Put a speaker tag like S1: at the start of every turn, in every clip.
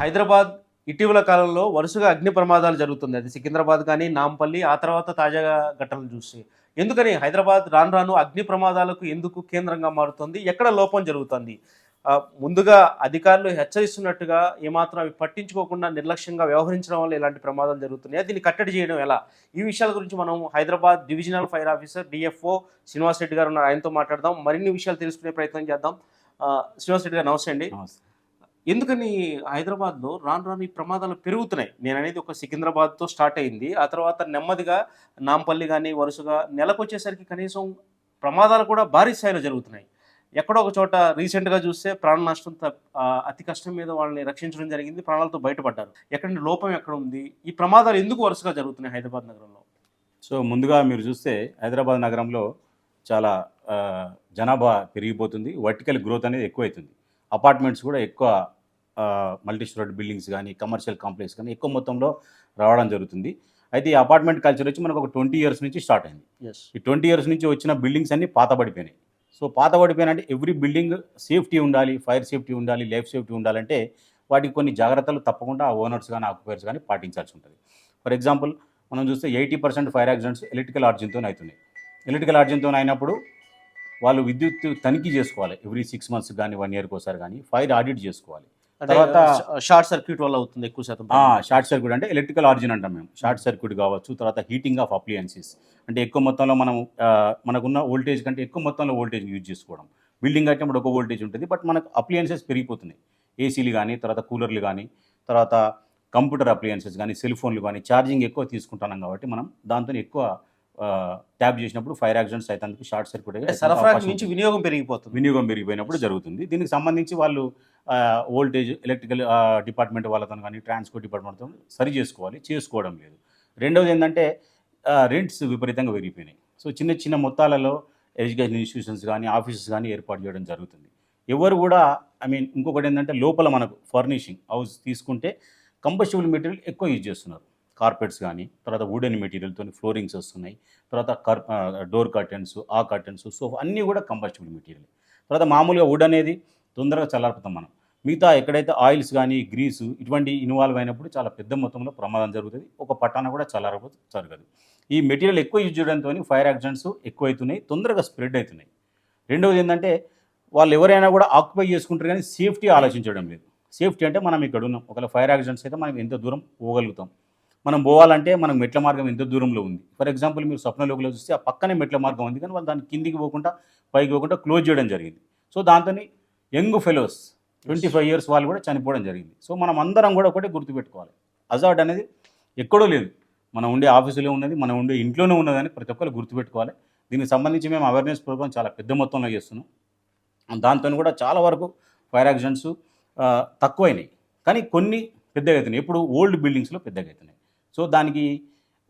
S1: హైదరాబాద్ ఇటీవల కాలంలో వరుసగా అగ్ని ప్రమాదాలు జరుగుతుంది. అది సికింద్రాబాద్ కానీ, నాంపల్లి ఆ తర్వాత తాజాగా ఘటనలు చూసి. ఎందుకని హైదరాబాద్ రాను రాను అగ్ని ప్రమాదాలకు ఎందుకు కేంద్రంగా మారుతుంది? ఎక్కడ లోపం జరుగుతుంది? ముందుగా అధికారులు హెచ్చరిస్తున్నట్టుగా ఏమాత్రం అవి పట్టించుకోకుండా నిర్లక్ష్యంగా వ్యవహరించడం వల్ల ఇలాంటి ప్రమాదాలు జరుగుతున్నాయి. దీన్ని కట్టడి చేయడం ఎలా? ఈ విషయాల గురించి మనం Hyderabad divisional fire officer DFO Srinivas Reddy గారు ఉన్నారు. ఆయనతో మాట్లాడదాం. మరిన్ని విషయాలు తెలుసుకునే ప్రయత్నం చేద్దాం. శ్రీనివాస్ రెడ్డి గారు నమస్తే అండి. ఎందుకని హైదరాబాద్‌లో రాను రాను ఈ ప్రమాదాలు పెరుగుతున్నాయి? నేననేది ఒక సికింద్రాబాద్‌తో స్టార్ట్ అయింది. ఆ తర్వాత నెమ్మదిగా నాంపల్లి గాని, వరుసగా నెలకొచ్చేసరికి కనీసం ప్రమాదాలు కూడా భారీ స్థాయిలో జరుగుతున్నాయి. ఎక్కడో ఒక చోట రీసెంట్‌గా చూస్తే ప్రాణ నష్టం అతి కష్టం మీద వాళ్ళని రక్షించడం జరిగింది. ప్రాణాలతో బయటపడ్డారు. ఎక్కడండి లోపం ఎక్కడుంది? ఈ ప్రమాదాలు ఎందుకు వరుసగా జరుగుతున్నాయి హైదరాబాద్ నగరంలో?
S2: సో ముందుగా మీరు చూస్తే హైదరాబాద్ నగరంలో చాలా జనాభా పెరిగిపోతుంది. వర్టికల్ గ్రోత్ అనేది ఎక్కువైతుంది. అపార్ట్మెంట్స్ కూడా ఎక్కువ మల్టీ స్టోరీ బిల్డింగ్స్ కానీ, కమర్షియల్ కాంప్లెక్స్ కానీ ఎక్కువ మొత్తంలో రావడం జరుగుతుంది. అయితే ఈ అపార్ట్మెంట్ కల్చర్ వచ్చి మనకు ఒక 20 ఇయర్స్ నుంచి స్టార్ట్ అయింది. ఈ 20 ఇయర్స్ నుంచి వచ్చిన బిల్డింగ్స్ అన్నీ పాతబడిపోయినాయి. సో పాతబడిపోయినంటే ఎవ్రీ బిల్డింగ్ సేఫ్టీ ఉండాలి, ఫైర్ సేఫ్టీ ఉండాలి, లైఫ్ సేఫ్టీ ఉండాలంటే వాటికి కొన్ని జాగ్రత్తలు తప్పకుండా ఓనర్స్ కానీ, ఆక్యుపైర్స్ కానీ పాటించాల్సి ఉంటుంది. ఫర్ ఎగ్జాంపుల్ మనం చూస్తే 80% ఫైర్ యాక్సిడెంట్స్ ఎలక్ట్రికల్ ఆర్జిన్తో అవుతున్నాయి. ఎలక్ట్రికల్ ఆర్జిన్తో అయినప్పుడు వాళ్ళు విద్యుత్ తనిఖీ చేసుకోవాలి. ఎవ్రీ 6 మంత్స్ కానీ, 1 ఇయర్కి ఒకసారి కానీ ఫైర్ ఆడిట్ చేసుకోవాలి.
S1: తర్వాత షార్ట్ సర్క్యూట్ వల్ల అవుతుంది ఎక్కువ శాతం.
S2: షార్ట్ సర్క్యూట్ అంటే ఎలక్ట్రికల్ ఆర్జిన్ అంటాం మేము. షార్ట్ సర్క్యూట్ కావచ్చు, తర్వాత హీటింగ్ ఆఫ్ అప్లయన్సెస్ అంటే ఎక్కువ మొత్తంలో మనం మనకున్న వోల్టేజ్ కంటే ఎక్కువ మొత్తంలో వోల్టేజ్ యూజ్ చేసుకోవడం. బిల్డింగ్ కట్టినప్పుడు ఒక వోల్టేజ్ ఉంటుంది, బట్ మనకు అప్లయన్సెస్ పెరిగిపోతున్నాయి. ఏసీలు కానీ, తర్వాత కూలర్లు కానీ, తర్వాత కంప్యూటర్ అప్లయన్సెస్ కానీ, సెల్ ఫోన్లు కానీ ఛార్జింగ్ ఎక్కువ తీసుకుంటున్నాం కాబట్టి మనం దాంతో ఎక్కువ ట్యాప్ చేసినప్పుడు ఫైర్ యాక్సిడెంట్స్ అయితే షార్ట్ సర్క్యూట్
S1: వినియోగం
S2: పెరిగిపోయినప్పుడు జరుగుతుంది. దీనికి సంబంధించి వాళ్ళు వోల్టేజ్ ఎలక్ట్రికల్ డిపార్ట్మెంట్ వాళ్ళతో కానీ, ట్రాన్స్పోర్ట్ డిపార్ట్మెంట్తో సరి చేసుకోవడం లేదు. రెండవది ఏంటంటే రెంట్స్ విపరీతంగా పెరిగిపోయినాయి. సో చిన్న చిన్న మొత్తాలలో ఎడ్యుకేషన్ ఇన్స్టిట్యూషన్స్ కానీ, ఆఫీసెస్ కానీ ఏర్పాటు చేయడం జరుగుతుంది. ఎవరు కూడా ఇంకొకటి ఏంటంటే లోపల మనకు ఫర్నిషింగ్ హౌస్ తీసుకుంటే కంబస్టిబుల్ మెటీరియల్ ఎక్కువ యూజ్ చేస్తున్నారు. కార్పెట్స్ కానీ, తర్వాత వుడెన్ మెటీరియల్తో ఫ్లోరింగ్స్ వస్తున్నాయి. తర్వాత డోర్ కర్టెన్స్, కర్టెన్స్, సోఫా అన్నీ కూడా కంబస్టిబుల్ మెటీరియల్. తర్వాత మామూలుగా వుడ్ అనేది తొందరగా చల్లారుతాం మనం. మిగతా ఎక్కడైతే ఆయిల్స్ కానీ, గ్రీసు ఇటువంటి ఇన్వాల్వ్ అయినప్పుడు చాలా పెద్ద మొత్తంలో ప్రమాదం జరుగుతుంది. ఒక పట్టాన కూడా జరగదు. ఈ మెటీరియల్ ఎక్కువ యూజ్ చేయడంతో ఫైర్ యాక్సిడెంట్స్ ఎక్కువవుతున్నాయి, తొందరగా స్ప్రెడ్ అవుతున్నాయి. రెండవది ఏంటంటే వాళ్ళు ఎవరైనా కూడా ఆక్యుపై చేసుకుంటారు కానీ సేఫ్టీ ఆలోచించడం లేదు. సేఫ్టీ అంటే మనం ఇక్కడ ఉన్నాం, ఒకవేళ ఫైర్ యాక్సిడెంట్స్ అయితే మనం ఎంత దూరం పోగలుగుతాం, మనం పోవాలంటే మనకు మెట్ల మార్గం ఎంత దూరంలో ఉంది. ఫర్ ఎగ్జాంపుల్ మీరు స్వప్నలోకంలో చూస్తే ఆ పక్కనే మెట్ల మార్గం ఉంది, కానీ వాళ్ళు దాన్ని కిందికి పోకుండా పైకి పోకుండా క్లోజ్ చేయడం జరిగింది. సో దాంతో యంగ్ ఫెలోస్ 25 ఇయర్స్ వాళ్ళు కూడా చనిపోవడం జరిగింది. సో మనం అందరం కూడా ఒకటే గుర్తుపెట్టుకోవాలి, హజార్డ్ అనేది ఎక్కడో లేదు, మనం ఉండే ఆఫీసులో ఉన్నది, మనం ఉండే ఇంట్లోనే ఉన్నదని ప్రతి ఒక్కరు గుర్తుపెట్టుకోవాలి. దీనికి సంబంధించి మేము అవేర్నెస్ ప్రోగ్రామ్ చాలా పెద్ద మొత్తంలో చేస్తున్నాం. దాంతో కూడా చాలా వరకు ఫైర్ యాక్సిడెంట్స్ తక్కువైనాయి, కానీ కొన్ని పెద్దగా అవుతున్నాయి. ఇప్పుడు ఓల్డ్ బిల్డింగ్స్లో పెద్దగా అవుతున్నాయి. సో దానికి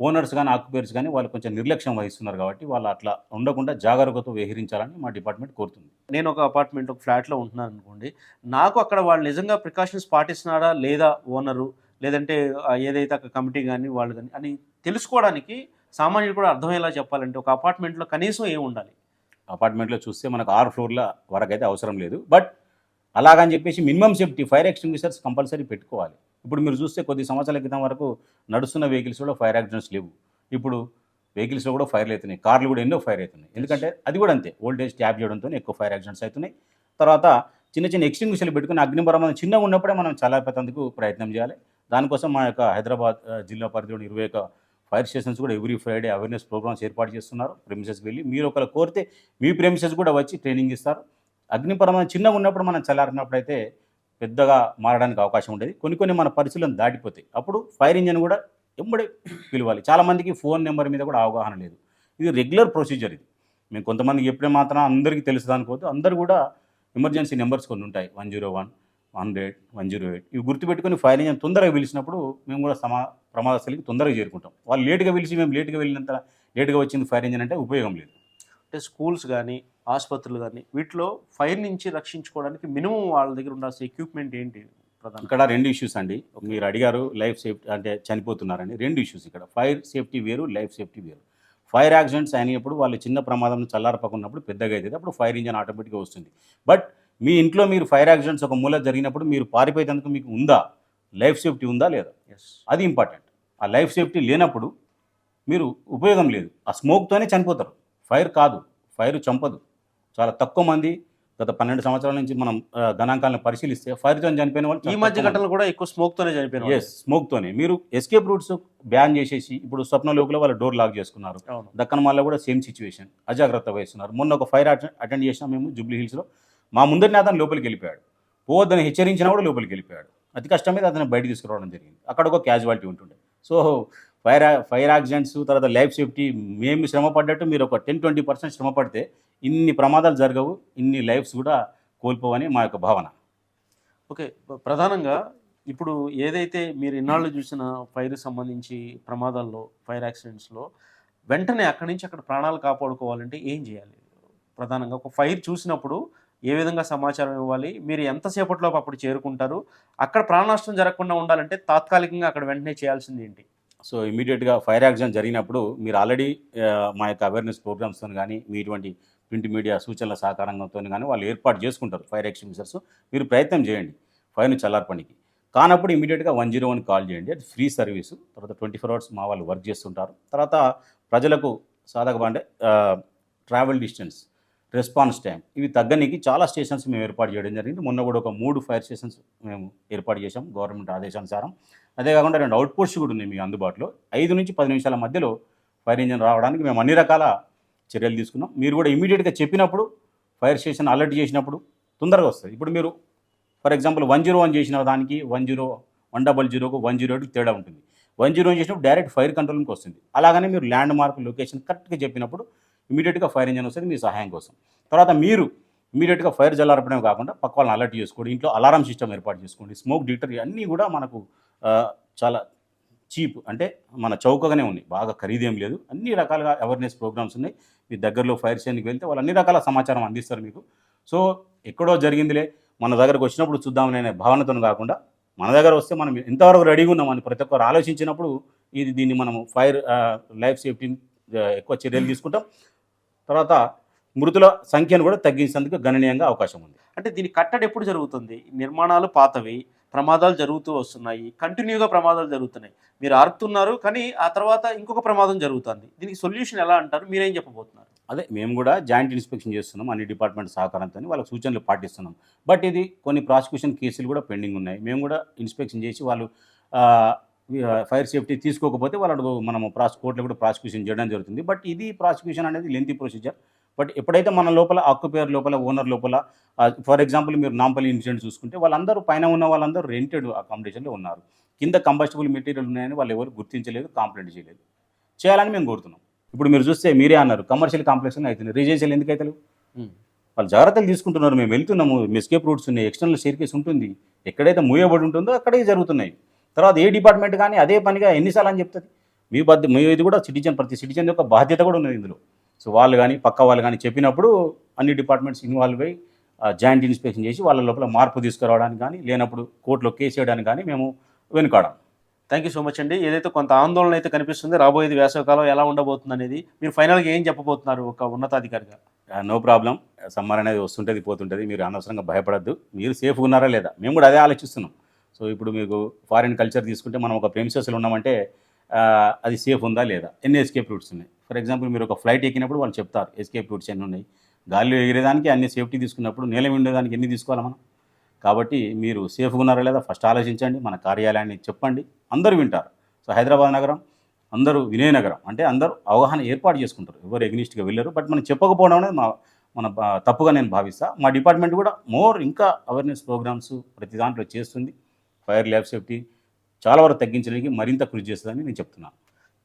S2: ఓనర్స్ కానీ, ఆక్యుపైర్స్ కానీ వాళ్ళు కొంచెం నిర్లక్ష్యం వహిస్తున్నారు కాబట్టి వాళ్ళు అట్లా ఉండకుండా జాగరూకత వ్యవహరించాలని మా డిపార్ట్మెంట్ కోరుతుంది.
S1: నేను ఒక అపార్ట్మెంట్, ఒక ఫ్లాట్లో ఉంటున్నాను అనుకోండి, నాకు అక్కడ వాళ్ళు నిజంగా ప్రికాషన్స్ పాటిస్తున్నారా లేదా ఓనరు, లేదంటే ఏదైతే అక్కడ కమిటీ కానీ వాళ్ళు కానీ అని తెలుసుకోవడానికి సామాన్యుడు కూడా అర్థమయ్యేలా చెప్పాలంటే ఒక అపార్ట్మెంట్లో కనీసం ఏమి ఉండాలి?
S2: అపార్ట్మెంట్లో చూస్తే మనకు 6 ఫ్లోర్ల వరకు అయితే అవసరం లేదు, బట్ అలాగని చెప్పేసి minimum safety fire extinguishers compulsory పెట్టుకోవాలి. ఇప్పుడు మీరు చూస్తే కొద్ది సంవత్సరాల క్రితం వరకు నడుస్తున్న వెహికల్స్ కూడా ఫైర్ యాక్సిడెంట్స్ లేవు. ఇప్పుడు వెహికల్స్లో కూడా ఫైర్లు అవుతున్నాయి, కార్లు కూడా ఎన్నో ఫైర్ అవుతున్నాయి. ఎందుకంటే అది కూడా అంతే, వోల్టేజ్ ట్యాప్ చేయడంతో ఎక్కువ ఫైర్ యాక్సిడెంట్స్ అవుతున్నాయి. తర్వాత చిన్న చిన్న ఎక్స్టింగ్విషర్లు పెట్టుకుని అగ్నిపరమాదం చిన్నగా ఉన్నప్పుడే మనం చల్లార్పేందుకు ప్రయత్నం చేయాలి. దానికోసం మా యొక్క హైదరాబాద్ జిల్లా పరిధిలోని 21 ఫైర్ స్టేషన్స్ కూడా ఎవ్రీ ఫ్రైడే అవేర్నెస్ ప్రోగ్రామ్స్ ఏర్పాటు చేస్తున్నారు. ప్రెమిసెస్కి వెళ్ళి మీరు ఒకరు కోరితే మీ ప్రెమిసెస్ కూడా వచ్చి ట్రైనింగ్ ఇస్తారు. అగ్నిపరమాదం చిన్నగా ఉన్నప్పుడు మనం చల్లారినప్పుడు అయితే పెద్దగా మారడానికి అవకాశం ఉండేది. కొన్ని మన పరిస్థితులను దాటిపోతాయి. అప్పుడు ఫైర్ ఇంజన్ కూడా ఎంబడే పిలవాలి. చాలామందికి ఫోన్ నెంబర్ మీద కూడా అవగాహన లేదు. ఇది రెగ్యులర్ ప్రొసీజర్. ఇది మేము కొంతమందికి ఎప్పుడే మాత్రం అందరికీ తెలుసు అనుకోవద్దు. అందరూ కూడా ఎమర్జెన్సీ నెంబర్స్ కొన్ని ఉంటాయి, 101, 100, 108 ఇవి గుర్తుపెట్టుకుని ఫైర్ ఇంజన్ తొందరగా పిలిచినప్పుడు మేము కూడా ప్రమాద స్థలికి తొందరగా చేరుకుంటాం. వాళ్ళు లేట్గా పిలిచి మేము లేట్గా వెళ్ళినంత లేట్గా వచ్చింది ఫైర్ ఇంజన్ అంటే ఉపయోగం లేదు.
S1: అంటే స్కూల్స్ కానీ, ఆసుపత్రులు కానీ వీటిలో ఫైర్ నుంచి రక్షించుకోవడానికి మినిమం వాళ్ళ దగ్గర ఉండాల్సిన ఎక్విప్మెంట్ ఏంటి?
S2: ఇక్కడ 2 ఇష్యూస్ అండి. మీరు అడిగారు లైఫ్ సేఫ్టీ అంటే చనిపోతున్నారని. 2 ఇష్యూస్ ఇక్కడ, ఫైర్ సేఫ్టీ వేరు, లైఫ్ సేఫ్టీ వేరు. ఫైర్ యాక్సిడెంట్స్ అయినప్పుడు వాళ్ళు చిన్న ప్రమాదం చల్లారపకున్నప్పుడు పెద్దగా అవుతుంది, అప్పుడు ఫైర్ ఇంజన్ ఆటోమేటిక్గా వస్తుంది. బట్ మీ ఇంట్లో మీరు ఫైర్ యాక్సిడెంట్స్ ఒక మూల జరిగినప్పుడు మీరు పారిపోయేందుకు మీకు ఉందా? లైఫ్ సేఫ్టీ ఉందా లేదా,
S1: ఎస్.
S2: అది ఇంపార్టెంట్. ఆ లైఫ్ సేఫ్టీ లేనప్పుడు మీరు ఉపయోగం లేదు. ఆ స్మోక్తోనే చనిపోతారు. ఫైర్ కాదు, ఫైర్ చంపదు. చాలా తక్కువ మంది గత 12 సంవత్సరాల నుంచి మనం గణాంకాలను పరిశీలిస్తే ఫైర్తో చనిపోయిన వాళ్ళు
S1: ఈ
S2: చాలా
S1: మధ్య
S2: తక్కువ మంది.
S1: ఘటనలు కూడా ఎక్కువ స్మోక్ తోనే చనిపోయిన
S2: ఎస్, స్మోక్తోనే. మీరు ఎస్కేప్ రూట్స్ బ్యాన్ చేసేసి ఇప్పుడు స్వప్నలోకలో వాళ్ళు డోర్ లాక్ చేసుకున్నారు.
S1: అవును.
S2: దక్కన్ మాల్లో కూడా సేమ్ సిచ్యువేషన్, అజాగ్రత్త వహిస్తున్నారు. మొన్న ఒక ఫైర్ అటెండ్ చేసినాం మేము జూబ్లీ హిల్స్లో. మా ముందరిని అతను లోపలికి వెళ్ళిపోయాడు. పోవద్దని హెచ్చరించినా కూడా లోపలికి వెళ్ళిపోయాడు. అతి కష్టం మీద అతను బయట తీసుకురావడం జరిగింది. అక్కడ ఒక క్యాజువాలిటీ ఉంటుండే. సో ఫైర్ యాక్సిడెంట్స్, తర్వాత లైఫ్ సేఫ్టీ మేము శ్రమ పడ్డట్టు మీరు ఒక 10-20% శ్రమ పడితే ఇన్ని ప్రమాదాలు జరగవు, ఇన్ని లైఫ్స్ కూడా కోల్పోవని మా యొక్క భావన.
S1: ఓకే. ప్రధానంగా ఇప్పుడు ఏదైతే మీరు ఇన్నాళ్ళు చూసిన ఫైర్ సంబంధించి ప్రమాదాల్లో, ఫైర్ యాక్సిడెంట్స్‌లో వెంటనే అక్కడి నుంచి అక్కడ ప్రాణాలు కాపాడుకోవాలంటే ఏం చేయాలి? ప్రధానంగా ఒక ఫైర్ చూసినప్పుడు ఏ విధంగా సమాచారం ఇవ్వాలి? మీరు ఎంత సేపట్లోపు అప్పుడు చేరుకుంటారు? అక్కడ ప్రాణ నష్టం జరగకుండా ఉండాలంటే తాత్కాలికంగా అక్కడ వెంటనే చేయాల్సింది ఏంటి?
S2: సో ఇమీడియట్గా ఫైర్ యాక్సిడెంట్ జరిగినప్పుడు మీరు ఆల్రెడీ మా యొక్క అవేర్నెస్ ప్రోగ్రామ్స్తో కానీ మీ ఇటువంటి ప్రింట్ మీడియా సూచనల సహకారంతో కానీ వాళ్ళు ఏర్పాటు చేసుకుంటారు ఫైర్ ఎక్స్టింగ్విషర్స్. మీరు ప్రయత్నం చేయండి ఫైర్ని చల్లార్పడానికి. కానప్పుడు ఇమీడియట్గా 101 కాల్ చేయండి. అది ఫ్రీ సర్వీసు. తర్వాత 24 అవర్స్ మా వాళ్ళు వర్క్ చేస్తుంటారు. తర్వాత ప్రజలకు సాధక అంటే ట్రావెల్ డిస్టెన్స్, రెస్పాన్స్ టైం ఇవి తగ్గనికి చాలా స్టేషన్స్ మేము ఏర్పాటు చేయడం జరిగింది. మొన్న కూడా ఒక 3 ఫైర్ స్టేషన్స్ మేము ఏర్పాటు చేశాం గవర్నమెంట్ ఆదేశానుసారం. అదే కాకుండా 2 అవుట్ పోస్ట్స్ కూడా ఉన్నాయి మీకు అందుబాటులో. 5 నుంచి 10 నిమిషాల మధ్యలో ఫైర్ ఇంజిన్ రావడానికి మేము అన్ని రకాల చర్యలు తీసుకున్నాం. మీరు కూడా ఇమీడియట్గా చెప్పినప్పుడు ఫైర్ స్టేషన్ అలర్ట్ చేసినప్పుడు తొందరగా వస్తుంది. ఇప్పుడు మీరు ఫర్ ఎగ్జాంపుల్ 101 చేసిన దానికి 100కు 108కి తేడా ఉంటుంది. 101 చేసినప్పుడు డైరెక్ట్ ఫైర్ కంట్రోల్కి వస్తుంది. అలాగనే మీరు ల్యాండ్ మార్క్ లొకేషన్ కరెక్ట్గా చెప్పినప్పుడు ఇమీడియట్గా ఫైర్ ఇంజిన్ వస్తుంది మీ సహాయం కోసం. తర్వాత మీరు ఇమీడియట్గా ఫైర్ జల్లార్పడమే కాకుండా పక్క వాళ్ళని అలర్ట్ చేసుకోండి. ఇంట్లో అలారం సిస్టమ్ ఏర్పాటు చేసుకోండి. స్మోక్ డిటెక్టర్ అన్నీ కూడా మనకు చాలా చీప్, అంటే మన చౌకగానే ఉన్నాయి, బాగా ఖరీదేం లేదు. అన్ని రకాలుగా అవేర్నెస్ ప్రోగ్రామ్స్ ఉన్నాయి. మీ దగ్గరలో ఫైర్ స్టేషన్కి వెళ్తే వాళ్ళు అన్ని రకాల సమాచారం అందిస్తారు మీకు. సో ఎక్కడో జరిగిందిలే మన దగ్గరకు వచ్చినప్పుడు చూద్దామనే భావనతో కాకుండా మన దగ్గర వస్తే మనం ఎంతవరకు రెడీగా ఉన్నామని ప్రతి ఒక్కరు ఆలోచించినప్పుడు దీన్ని మనము ఫైర్ లైఫ్ సేఫ్టీని ఎక్కువ చర్యలు తీసుకుంటాం. తర్వాత మృతుల సంఖ్యను కూడా తగ్గించేందుకు గణనీయంగా అవకాశం ఉంది.
S1: అంటే దీని కట్టడి ఎప్పుడు జరుగుతుంది? నిర్మాణాలు పాతవి, ప్రమాదాలు జరుగుతూ వస్తున్నాయి, కంటిన్యూగా ప్రమాదాలు జరుగుతున్నాయి. మీరు ఆర్పుతున్నారు, కానీ ఆ తర్వాత ఇంకొక ప్రమాదం జరుగుతుంది. దీనికి సొల్యూషన్ ఎలా అంటారు? మీరేం చెప్పబోతున్నారు?
S2: అదే మేము కూడా జాయింట్ ఇన్స్పెక్షన్ చేస్తున్నాం అన్ని డిపార్ట్మెంట్ సహకారంతో, వాళ్ళకి సూచనలు పాటిస్తున్నాం. బట్ ఇది కొన్ని ప్రాసిక్యూషన్ కేసులు కూడా పెండింగ్ ఉన్నాయి. మేము కూడా ఇన్స్పెక్షన్ చేసి వాళ్ళు ఫైర్ సేఫ్టీ తీసుకోకపోతే వాళ్ళు మనము కోర్టులో కూడా ప్రాసిక్యూషన్ చేయడం జరుగుతుంది. బట్ ఇది ప్రాసిక్యూషన్ అనేది లెంతీ ప్రొసీజర్. బట్ ఎప్పుడైతే మన లోపల ఆక్యుపైర్ లోపల ఓనర్ లోపల ఫర్ ఎగ్జాంపుల్ మీరు నాంపల్లి ఇన్సిడెంట్ చూసుకుంటే వాళ్ళందరూ పైన ఉన్న వాళ్ళందరూ రెంటెడ్ అకామిడేషన్లో ఉన్నారు. కింద కంబస్టబుల్ మెటీరియల్ ఉన్నాయని వాళ్ళు ఎవరు గుర్తించలేదు, కంప్లైంట్ చేయలేదు. చేయాలని మేము కోరుతున్నాం. ఇప్పుడు మీరు చూస్తే మీరే అన్నారు కమర్షియల్ కాంప్లెక్స్ అవుతుంది, రిజిస్ట్రేషన్ ఎందుకు అవుతారు? వాళ్ళు జాగ్రత్తలు తీసుకుంటున్నారు. మేము వెళ్తున్నాము, ఎస్కేప్ రూట్స్ ఉన్నాయి, ఎక్స్టర్నల్ స్టేర్కేస్ ఉంటుంది, ఎక్కడైతే మూయబడి ఉంటుందో అక్కడే జరుగుతున్నాయి. తర్వాత ఏ డిపార్ట్మెంట్ కానీ అదే పనిగా ఎన్నిసార్లు అని చెప్తుంది. మీ ఇది కూడా ప్రతి సిటిజన్ యొక్క బాధ్యత కూడా ఉన్నది ఇందులో. సో వాళ్ళు కానీ పక్క వాళ్ళు కానీ చెప్పినప్పుడు అన్ని డిపార్ట్మెంట్స్ ఇన్వాల్వ్ అయ్యి జాయింట్ ఇన్స్పెక్షన్ చేసి వాళ్ళ లోపల మార్పు తీసుకురావడానికి కానీ, లేనప్పుడు కోర్టులో కేసు చేయడానికి కానీ మేము వెనుకాడం.
S1: థ్యాంక్ యూ సో మచ్ అండి. ఏదైతే కొంత ఆందోళన అయితే కనిపిస్తుంది, రాబోయేది వేసవికాలం ఎలా ఉండబోతుంది అనేది మీరు ఫైనల్గా ఏం చెప్పబోతున్నారు ఒక ఉన్నతాధికారిగా?
S2: No problem. సమ్మర్ అనేది వస్తుంటుంది పోతుంటుంది, మీరు అనవసరంగా భయపడద్దు. మీరు సేఫ్గా ఉన్నారా లేదా, మేము కూడా అదే ఆలోచిస్తున్నాం. సో ఇప్పుడు మీకు ఫారిన్ కల్చర్ తీసుకుంటే మనం ఒక ప్రెమిసెస్లో ఉన్నామంటే అది సేఫ్ ఉందా లేదా, ఎన్ని ఎస్కేప్ రూట్స్ ఉన్నాయి. ఫర్ ఎగ్జాంపుల్ మీరు ఒక ఫ్లైట్ ఎక్కినప్పుడు వాళ్ళు చెప్తారు ఎస్కేప్ రూట్స్ ఎన్ని ఉన్నాయి. గాలిలో ఎగిరేదానికి అన్ని సేఫ్టీ తీసుకున్నప్పుడు నేల ఉండేదానికి ఎన్ని తీసుకోవాలి మనం. కాబట్టి మీరు సేఫ్గా ఉన్నారా లేదా ఫస్ట్ ఆలోచించండి. మన కార్యాలయాన్ని చెప్పండి, అందరూ వింటారు. సో హైదరాబాద్ నగరం అందరూ వినయ నగరం, అంటే అందరూ అవగాహన ఏర్పాటు చేసుకుంటారు, ఎవరు ఎగ్నిస్ట్గా వెళ్ళరు. బట్ మనం చెప్పకపోవడం అనేది మన తప్పుగా నేను భావిస్తాను. మా డిపార్ట్మెంట్ కూడా ఇంకా అవేర్నెస్ ప్రోగ్రామ్స్ ప్రతి దాంట్లో చేస్తుంది. ఫైర్ లైఫ్ సేఫ్టీ చాలా వరకు తగ్గించడానికి మరింత కృషి చేస్తుందని నేను చెప్తున్నాను.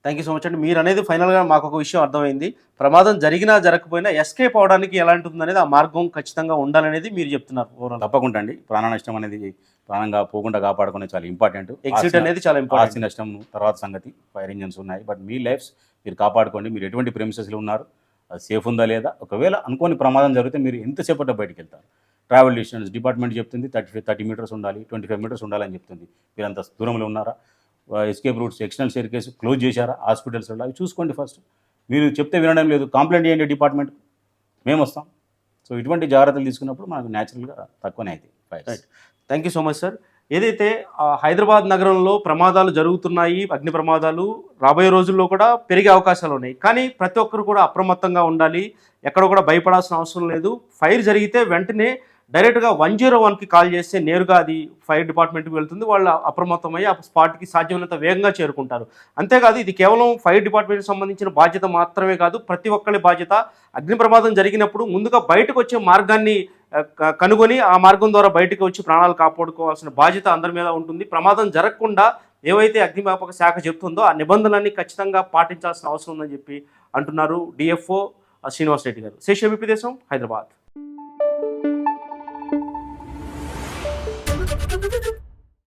S1: థ్యాంక్ యూ సో మచ్ అండి. మీరు అనేది ఫైనల్గా మాకు ఒక విషయం అర్థమైంది. ప్రమాదం జరిగినా జరగకపోయినా ఎస్కేప్ అవడానికి ఎలాంటి ఉందనేది ఆ మార్గం ఖచ్చితంగా ఉండాలనేది మీరు చెప్తున్నారు. ఓవరాల్
S2: తప్పకుండా అండి. ప్రాణ నష్టం అనేది ప్రాణంగా పోకుండా కాపాడుకునే చాలా ఇంపార్టెంట్.
S1: ఎగ్జిట్ అనేది చాలా ఇంపార్టెంట్.
S2: ఆస్తి నష్టం తర్వాత సంగతి, ఫైర్ ఇంజన్స్ ఉన్నాయి. బట్ మీ లైఫ్స్ మీరు కాపాడుకోండి. మీరు ఎటువంటి ప్రెమిసెస్లో ఉన్నారు, అది సేఫ్ ఉందా లేదా, ఒకవేళ అనుకోని ప్రమాదం జరిగితే మీరు ఎంతసేపట్లో బయటికి వెళ్తారు. ట్రావెల్ డిస్టెన్స్ డిపార్ట్మెంట్ చెప్తుంది 30 మీటర్స్ ఉండాలి, 25 మీటర్స్ ఉండాలని చెప్తుంది. మీరు అంత దూరంలో ఉన్నారా, ఎస్కేప్ రూట్స్ ఎక్స్టర్నల్ స్టేర్కేస్ క్లోజ్ చేశారా, హాస్పిటల్స్లో అవి చూసుకోండి. ఫస్ట్ మీరు చెప్తే వినడం లేదు, కంప్లైంట్ చేయండి డిపార్ట్మెంట్, మేము వస్తాం. సో ఇటువంటి జాగ్రత్తలు తీసుకున్నప్పుడు మనకు న్యాచురల్గా తక్కువనే అవుతాయి fires.
S1: Thank you so much sir. ఏదైతే హైదరాబాద్ నగరంలో ప్రమాదాలు జరుగుతున్నాయి, అగ్ని ప్రమాదాలు రాబోయే రోజుల్లో కూడా పెరిగే అవకాశాలు ఉన్నాయి. కానీ ప్రతి ఒక్కరు కూడా అప్రమత్తంగా ఉండాలి. ఎక్కడ కూడా భయపడాల్సిన అవసరం లేదు. ఫైర్ జరిగితే వెంటనే డైరెక్ట్గా 101కి కాల్ చేస్తే నేరుగా అది ఫైర్ డిపార్ట్మెంట్కి వెళ్తుంది. వాళ్ళు అప్రమత్తమయ్యి ఆ స్పాట్కి సాధ్యమైనంత వేగంగా చేరుకుంటారు. అంతేకాదు ఇది కేవలం ఫైర్ డిపార్ట్మెంట్కి సంబంధించిన బాధ్యత మాత్రమే కాదు, ప్రతి ఒక్కరి బాధ్యత. అగ్ని ప్రమాదం జరిగినప్పుడు ముందుగా బయటకు వచ్చే మార్గాన్ని కనుగొని ఆ మార్గం ద్వారా బయటకు వచ్చి ప్రాణాలు కాపాడుకోవాల్సిన బాధ్యత అందరి మీద ఉంటుంది. ప్రమాదం జరగకుండా ఏవైతే అగ్నిమాపక శాఖ చెప్తుందో ఆ నిబంధనలన్నీ ఖచ్చితంగా పాటించాల్సిన అవసరం ఉందని చెప్పి అంటున్నారు డిఎఫ్ఓ శ్రీనివాస్ రెడ్డి గారు. శేష ఏబీపీ దేశం, హైదరాబాద్.